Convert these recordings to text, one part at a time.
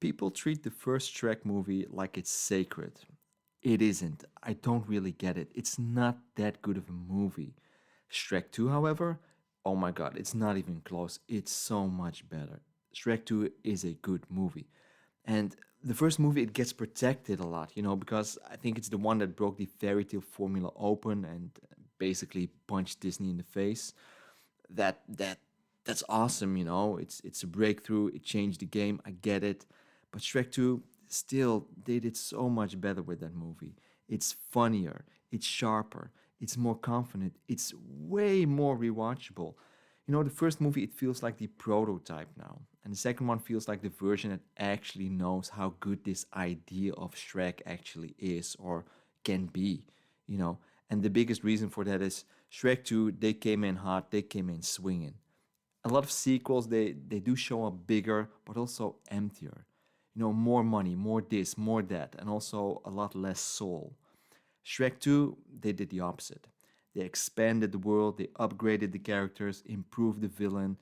People treat the first Shrek movie like it's sacred. It isn't. I don't really get it. It's not that good of a movie. Shrek 2, however, oh my god, it's not even close. It's so much better. Shrek 2 is a good movie. And the first movie, it gets protected a lot, because I think it's the one that broke the fairy tale formula open and basically punched Disney in the face. That's awesome, It's a breakthrough. It changed the game. I get it. But Shrek 2 still they did so much better with that movie. It's funnier, it's sharper, it's more confident, it's way more rewatchable. The first movie it feels like the prototype now. And the second one feels like the version that actually knows how good this idea of Shrek actually is or can be, you know. And the biggest reason for that is Shrek 2, they came in hot, they came in swinging. A lot of sequels, they do show up bigger, but also emptier. More money, more this, more that, and also a lot less soul. Shrek 2, they did the opposite. They expanded the world, they upgraded the characters, improved the villain,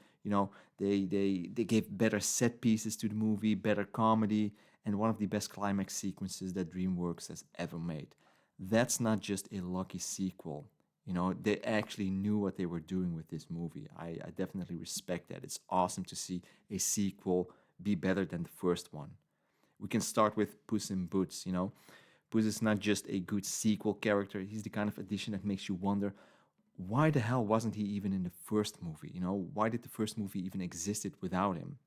they gave better set pieces to the movie, better comedy, and one of the best climax sequences that DreamWorks has ever made. That's not just a lucky sequel. They actually knew what they were doing with this movie. I definitely respect that. It's awesome to see a sequel be better than the first one. We can start with Puss in Boots. Puss is not just a good sequel character, he's the kind of addition that makes you wonder why the hell wasn't he even in the first movie? Why did the first movie even existed without him?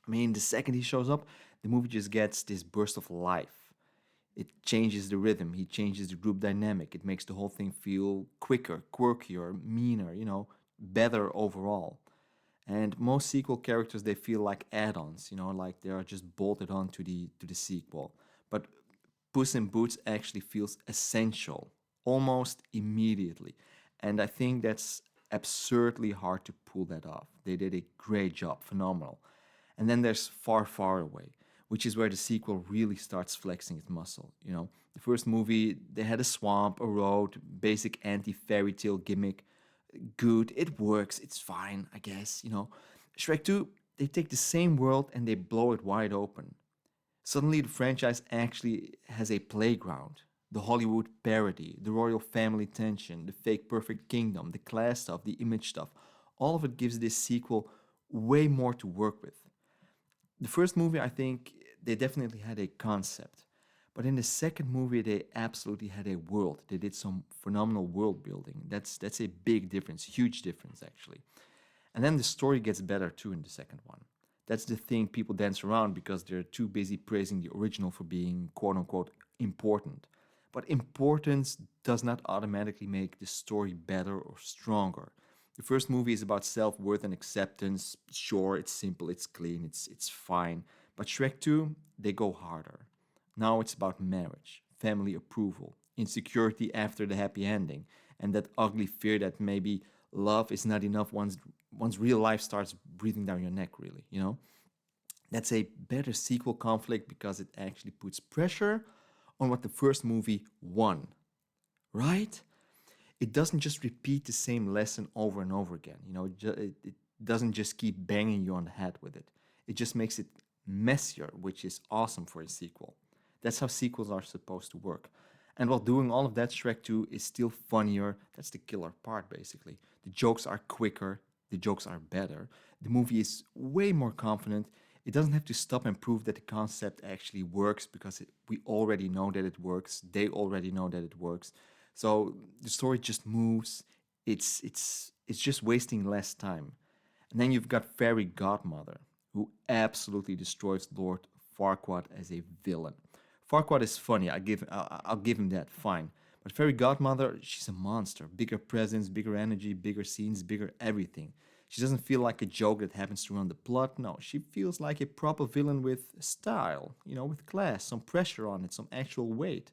I mean, the second he shows up, the movie just gets this burst of life. It changes the rhythm, he changes the group dynamic, it makes the whole thing feel quicker, quirkier, meaner, better overall. And most sequel characters they feel like add-ons, like they are just bolted on to the sequel. But Puss in Boots actually feels essential almost immediately. And I think that's absurdly hard to pull that off. They did a great job, phenomenal. And then there's Far, Far Away, which is where the sequel really starts flexing its muscle. The first movie, they had a swamp, a road, basic anti fairy tale gimmick. Good, it works, it's fine, I guess. Shrek 2, they take the same world and they blow it wide open. Suddenly, the franchise actually has a playground. The Hollywood parody, the royal family tension, the fake perfect kingdom, the class stuff, the image stuff. All of it gives this sequel way more to work with. The first movie, I think, they definitely had a concept. But in the second movie, they absolutely had a world. They did some phenomenal world building. That's a big difference, huge difference, actually. And then the story gets better too in the second one. That's the thing people dance around because they're too busy praising the original for being quote unquote important. But importance does not automatically make the story better or stronger. The first movie is about self-worth and acceptance. Sure, it's simple, it's clean, it's fine. But Shrek 2, they go harder. Now it's about marriage, family approval, insecurity after the happy ending, and that ugly fear that maybe love is not enough once real life starts breathing down your neck, really. That's a better sequel conflict because it actually puts pressure on what the first movie won, right? It doesn't just repeat the same lesson over and over again. It doesn't just keep banging you on the head with it. It just makes it messier, which is awesome for a sequel. That's how sequels are supposed to work. And while doing all of that, Shrek 2 is still funnier. That's the killer part, basically. The jokes are quicker, the jokes are better. The movie is way more confident. It doesn't have to stop and prove that the concept actually works because we already know that it works. They already know that it works. So the story just moves. It's just wasting less time. And then you've got Fairy Godmother, who absolutely destroys Lord Farquaad as a villain. Farquaad is funny. I'll give him that. Fine. But Fairy Godmother, she's a monster. Bigger presence, bigger energy, bigger scenes, bigger everything. She doesn't feel like a joke that happens to run the plot. No, she feels like a proper villain with style, with class, some pressure on it, some actual weight.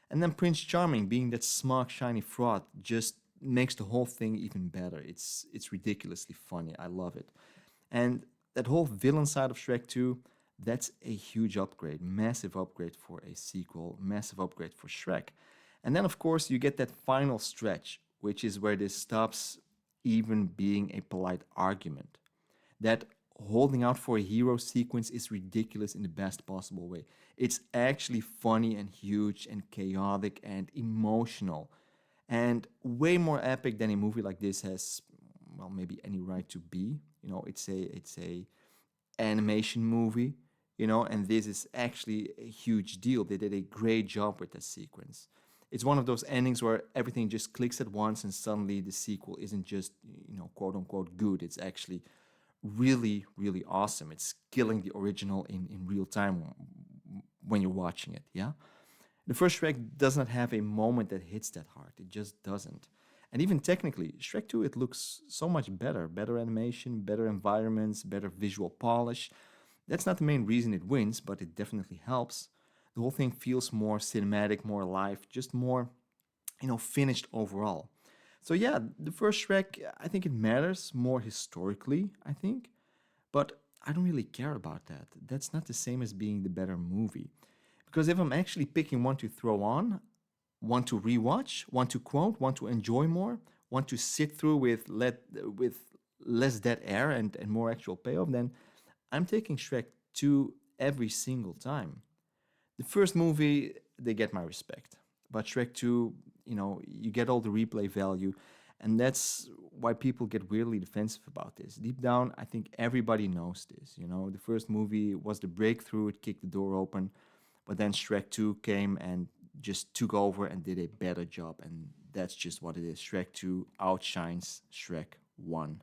And then Prince Charming, being that smug, shiny fraud, just makes the whole thing even better. It's ridiculously funny. I love it. And that whole villain side of Shrek 2, that's a huge upgrade, massive upgrade for a sequel, massive upgrade for Shrek. And then, of course, you get that final stretch, which is where this stops even being a polite argument. That holding out for a hero sequence is ridiculous in the best possible way. It's actually funny and huge and chaotic and emotional and way more epic than a movie like this has, well, maybe any right to be. It's a animation movie, and this is actually a huge deal. They did a great job with that sequence. It's one of those endings where everything just clicks at once and suddenly the sequel isn't just, quote unquote good. It's actually really, really awesome. It's killing the original in real time when you're watching it, yeah? The first Shrek does not have a moment that hits that hard. It just doesn't. And even technically, Shrek 2, it looks so much better. Better animation, better environments, better visual polish. That's not the main reason it wins, but it definitely helps. The whole thing feels more cinematic, more alive, just more, finished overall. So yeah, the first Shrek, I think it matters more historically, I think. But I don't really care about that. That's not the same as being the better movie. Because if I'm actually picking one to throw on, one to rewatch, one to quote, one to enjoy more, one to sit through with less dead air and more actual payoff, then I'm taking Shrek 2 every single time. The first movie, they get my respect. But Shrek 2, you get all the replay value. And that's why people get weirdly defensive about this. Deep down, I think everybody knows this. The first movie was the breakthrough, it kicked the door open. But then Shrek 2 came and just took over and did a better job. And that's just what it is. Shrek 2 outshines Shrek 1.